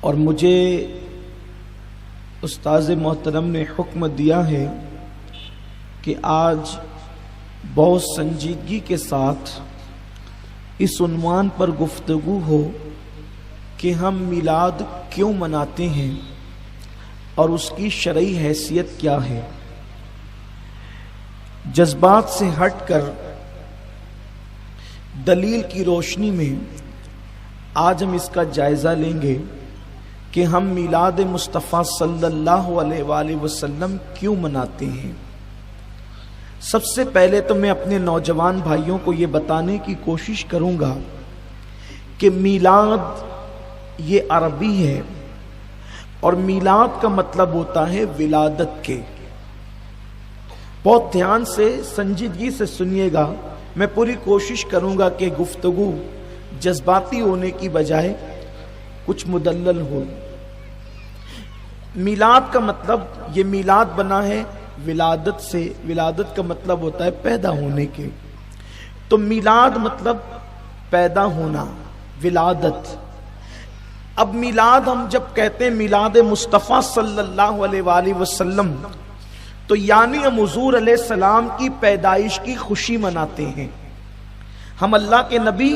اور مجھے استاذ محترم نے حکم دیا ہے کہ آج بہت سنجیدگی کے ساتھ اس عنوان پر گفتگو ہو کہ ہم میلاد کیوں مناتے ہیں اور اس کی شرعی حیثیت کیا ہے۔ جذبات سے ہٹ کر دلیل کی روشنی میں آج ہم اس کا جائزہ لیں گے کہ ہم میلاد مصطفیٰ صلی اللہ علیہ وآلہ وسلم کیوں مناتے ہیں۔ سب سے پہلے تو میں اپنے نوجوان بھائیوں کو یہ بتانے کی کوشش کروں گا کہ میلاد یہ عربی ہے اور میلاد کا مطلب ہوتا ہے ولادت کے۔ بہت دھیان سے سنجیدگی سے سنیے گا، میں پوری کوشش کروں گا کہ گفتگو جذباتی ہونے کی بجائے کچھ مدلل ہو۔ میلاد کا مطلب، یہ میلاد بنا ہے ولادت سے، ولادت کا مطلب ہوتا ہے پیدا ہونے کے، تو میلاد مطلب پیدا ہونا، ولادت۔ اب میلاد ہم جب کہتے ہیں میلاد مصطفیٰ صلی اللہ علیہ وآلہ وسلم، تو یعنی ہم حضور علیہ السلام کی پیدائش کی خوشی مناتے ہیں۔ ہم اللہ کے نبی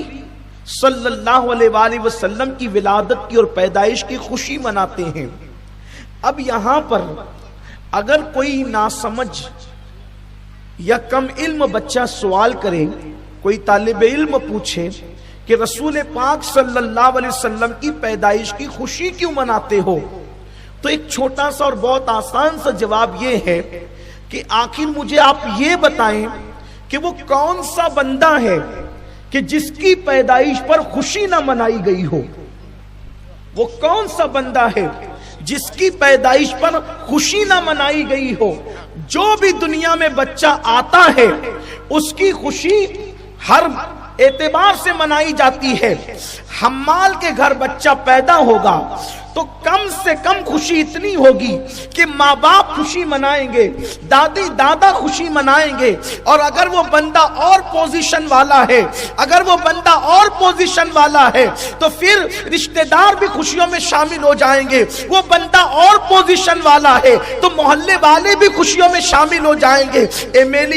صلی اللہ علیہ وآلہ وسلم کی ولادت کی اور پیدائش کی خوشی مناتے ہیں۔ اب یہاں پر اگر کوئی ناسمجھ یا کم علم بچہ سوال کرے، کوئی طالب علم پوچھے کہ رسول پاک صلی اللہ علیہ وسلم کی پیدائش کی خوشی کیوں مناتے ہو، تو ایک چھوٹا سا اور بہت آسان سا جواب یہ ہے کہ آخر مجھے آپ یہ بتائیں کہ وہ کون سا بندہ ہے کہ جس کی پیدائش پر خوشی نہ منائی گئی ہو۔ وہ کون سا بندہ ہے جس کی پیدائش پر خوشی نہ منائی گئی ہو؟ جو بھی دنیا میں بچہ آتا ہے اس کی خوشی ہر اعتبار سے منائی جاتی ہے۔ حمال کے گھر بچہ پیدا ہوگا تو کم سے کم خوشی اتنی ہوگی کہ ماں باپ خوشی منائیں گے، دادی دادا خوشی منائیں گے، اور اگر وہ بندہ اور پوزیشن والا ہے، اگر وہ بندہ اور پوزیشن والا ہے تو پھر رشتہ دار بھی خوشیوں میں شامل ہو جائیں گے۔ وہ بندہ اور پوزیشن والا ہے تو محلے والے بھی خوشیوں میں شامل ہو جائیں گے۔ ایم ایل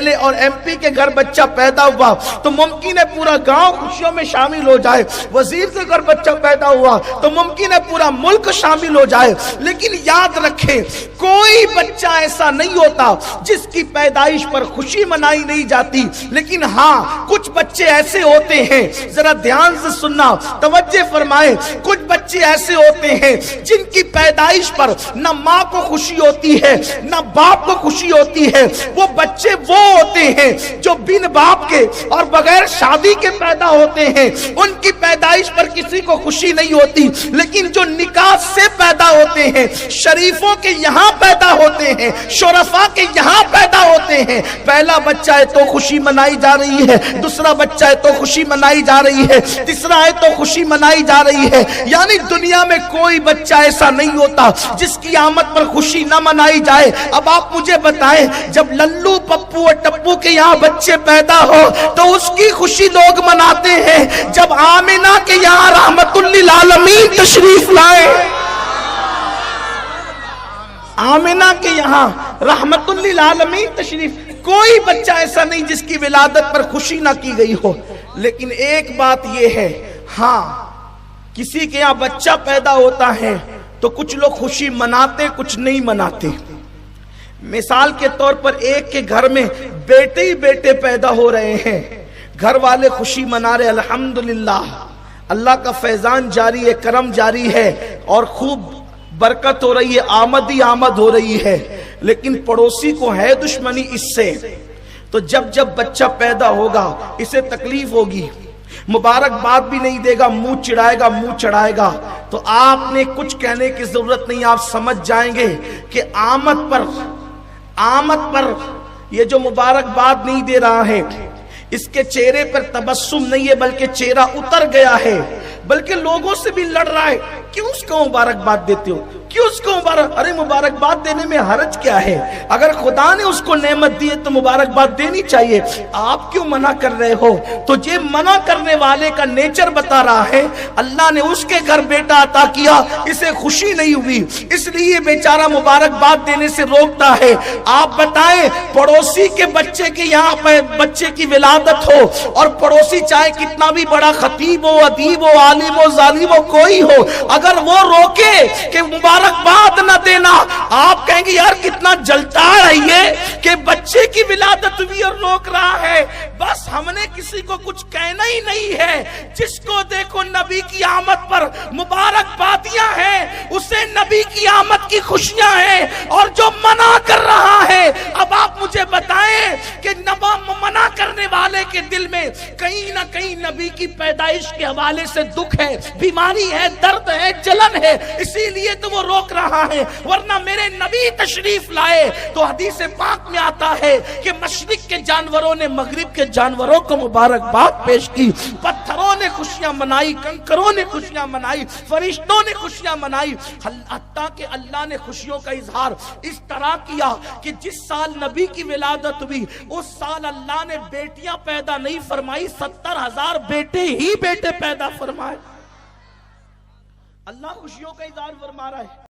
اے اور ایم پی کے گھر بچہ پیدا ہوا تو ممکن ہے پورا گاؤں خوشیوں میں شامل ہو جائے، وزیر کے گھر بچہ پیدا ہوا تو ممکن ہے پورا ملک شامل ہو جائے۔ لیکن یاد رکھیں کوئی بچہ ایسا نہیں ہوتا جس کی پیدائش پر خوشی منائی نہیں جاتی، لیکن ہاں کچھ بچے ایسے ہوتے ہیں، ذرا دھیان سے سننا، توجہ فرمائیں، کچھ بچے ایسے ہوتے ہیں جن کی پیدائش پر نہ ماں کو خوشی ہوتی ہے نہ باپ کو خوشی ہوتی ہے۔ وہ بچے وہ ہوتے ہیں جو بن باپ کے اور بغیر شادی کے پیدا ہوتے ہیں، ان کی پیدائش پر کسی کو خوشی نہیں ہوتی۔ لیکن جو نکاح سے پیدا ہوتے ہیں، شریفوں کے یہاں پیدا ہوتے ہیں، شرفاء کے یہاں پیدا ہوتے ہیں، پہلا بچہ ہے تو خوشی منائی جا رہی ہے، دوسرا بچہ ہے تو خوشی منائی جا رہی ہے، تیسرا ہے تو خوشی منائی جا رہی ہے۔ یعنی دنیا میں کوئی بچہ ایسا نہیں ہوتا جس کی آمد پر خوشی نہ منائی جائے۔ اب آپ مجھے بتائیں، جب للو پپو اور ٹپو کے یہاں بچے پیدا ہو تو اس کی خوشی لوگ مناتے ہیں، جب آمنہ کے یہاں رحمت للعالمین تشریف لائے، آمنہ کے یہاں رحمت للعالمین تشریف، کوئی بچہ ایسا نہیں جس کی ولادت پر خوشی نہ کی گئی ہو۔ لیکن ایک بات یہ ہے، ہاں کسی کے یہاں بچہ پیدا ہوتا ہے تو کچھ لوگ خوشی مناتے کچھ نہیں مناتے۔ مثال کے طور پر ایک کے گھر میں بیٹے ہی بیٹے پیدا ہو رہے ہیں، گھر والے خوشی منا رہے، الحمدللہ اللہ کا فیضان جاری ہے، کرم جاری ہے اور خوب برکت ہو رہی ہے، آمد ہی آمد ہو رہی ہے، لیکن پڑوسی کو ہے دشمنی اس سے، تو جب بچہ پیدا ہوگا اسے تکلیف ہوگی، مبارکباد بھی نہیں دے گا، منہ چڑھائے گا، منہ چڑھائے گا۔ تو آپ نے کچھ کہنے کی ضرورت نہیں، آپ سمجھ جائیں گے کہ آمد پر یہ جو مبارکباد نہیں دے رہا ہے، اس کے چہرے پر تبسم نہیں ہے بلکہ چہرہ اتر گیا ہے، بلکہ لوگوں سے بھی لڑ رہا ہے۔ کیوں اس کو مبارکباد دیتے ہو؟ کیوں اس کو مبارک؟ ارے مبارکباد دینے میں حرج کیا ہے؟ اگر خدا نے اس کو نعمت دی ہے تو مبارکباد دینی چاہیے، آپ کیوں منع کر رہے ہو؟ تو یہ منع کرنے والے کا نیچر بتا رہا ہے اللہ نے اس کے گھر بیٹا عطا کیا، اسے خوشی نہیں ہوئی، اس لیے بیچارہ مبارکباد دینے سے روکتا ہے۔ آپ بتائیں پڑوسی کے بچے کے یہاں پہ بچے کی ولادت ہو اور پڑوسی چاہے کتنا بھی بڑا خطیب ہو، ادیب ہو، عالم ہو، ظالم ہو، کوئی ہو، اگر وہ روکے کہ مبارکباد نہ دینا، آپ کہیں گے یار کتنا جلتا ہے یہ کہ بچے کی ولادت ہوئی اور روک رہا ہے۔ بس ہم نے کسی کو کچھ کہنا ہی نہیں ہے، جس کو دیکھو نبی کی آمد پر مبارکبادیاں ہیں، اسے نبی کی آمد کی خوشیاں ہیں، اور جو منع کر رہا ہے، اب آپ مجھے بتائیں کہ منع کرنے والے کے دل میں کہیں نہ کہیں نبی کی پیدائش کے حوالے سے دکھ ہے، بیماری ہے، درد ہے، جلن ہے، اسی لیے تو وہ روک رہا ہے۔ ورنہ میرے نبی تشریف لائے تو حدیث پاک میں آتا ہے کہ مشرق کے جانوروں نے مغرب کے جانوروں کو مبارکباد پیش کی، پتھروں نے خوشیاں منائی، کنکروں نے خوشیاں منائی، فرشتوں نے خوشیاں منائی، حتیٰ کہ اللہ نے خوشیوں کا اظہار اس طرح کیا کہ جس سال نبی کی ولادت ہوئی اس سال اللہ نے بیٹیاں پیدا نہیں فرمائی، 70,000 بیٹے ہی بیٹے پیدا فرمائے۔ اللہ خوشیوں کا اظہار فرما رہا ہے۔